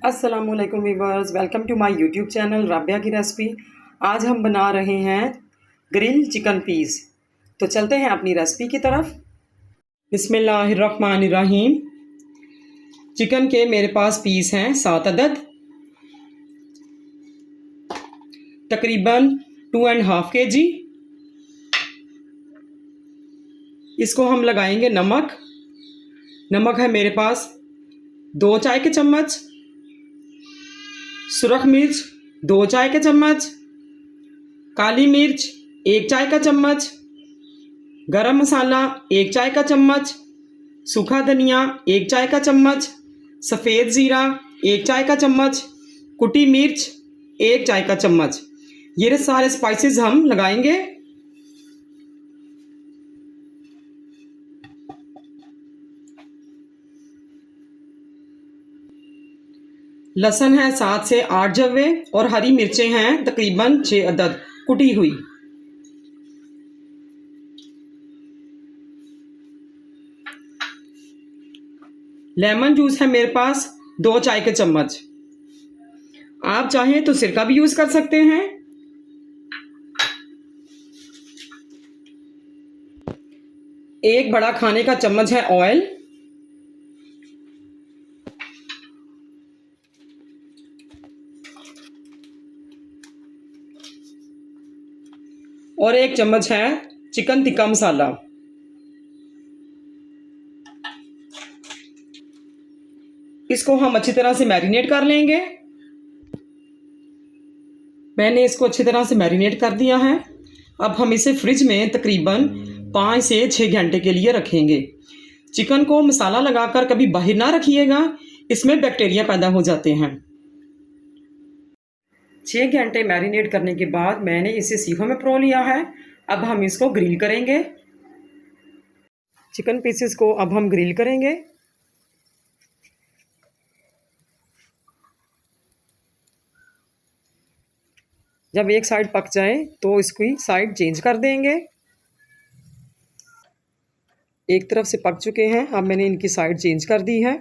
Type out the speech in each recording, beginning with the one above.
अस्सलाम वालेकुम viewers, welcome to my YouTube channel Rabia की रेसिपी। आज हम बना रहे हैं ग्रिल चिकन पीस। तो चलते हैं अपनी रेसिपी की तरफ। बिस्मिल्लाहिर्रहमानिर्रहीम। चिकन के मेरे पास पीस हैं 7 अदद, तकरीबन 2.5 kg। इसको हम लगाएंगे नमक। नमक है मेरे पास 2 चाय के चम्मच, सुरख मिर्च 2 चाय के चम्मच, काली मिर्च 1 चाय का चम्मच, गरम मसाला 1 चाय का चम्मच, सूखा धनिया 1 चाय का चम्मच, सफ़ेद ज़ीरा 1 चाय का चम्मच, कुटी मिर्च 1 चाय का चम्मच। ये सारे स्पाइसेस हम लगाएंगे। लहसुन है 7 से 8 जवे और हरी मिर्चें हैं तकरीबन 6 अदद कुटी हुई। लेमन जूस है मेरे पास 2 चाय के चम्मच। आप चाहें तो सिरका भी यूज़ कर सकते हैं। एक बड़ा खाने का चम्मच है ऑयल। और 1 चम्मच है चिकन टिक्का मसाला। इसको हम अच्छी तरह से मैरिनेट कर लेंगे। मैंने इसको अच्छी तरह से मैरिनेट कर दिया है। अब हम इसे फ्रिज में तकरीबन 5 से 6 घंटे के लिए रखेंगे। चिकन को मसाला लगाकर कभी बाहर ना रखिएगा, इसमें बैक्टीरिया पैदा हो जाते हैं। 6 घंटे मैरिनेट करने के बाद मैंने इसे सीखों में परो लिया है। अब हम इसको ग्रिल करेंगे। चिकन पीसेस को अब हम ग्रिल करेंगे। जब एक साइड पक जाए तो इसकी साइड चेंज कर देंगे। एक तरफ से पक चुके हैं, अब मैंने इनकी साइड चेंज कर दी है।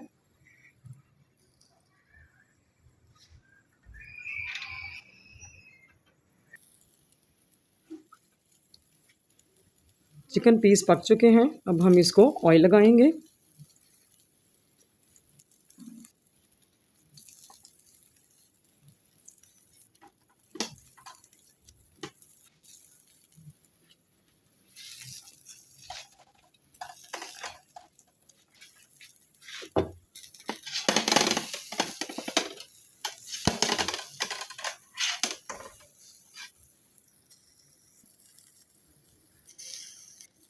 चिकन पीस पक चुके हैं, अब हम इसको ऑयल लगाएंगे।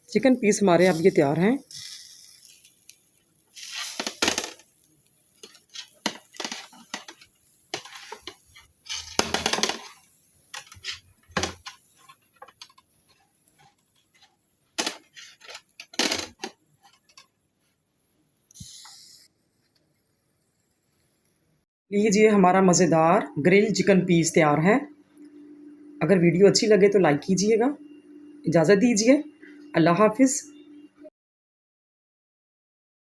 चिकन पीस हमारे अब ये तैयार हैं। लीजिए, हमारा मज़ेदार ग्रिल चिकन पीस तैयार है। अगर वीडियो अच्छी लगे तो लाइक कीजिएगा। इजाज़त दीजिए। अल्लाह हाफिज़।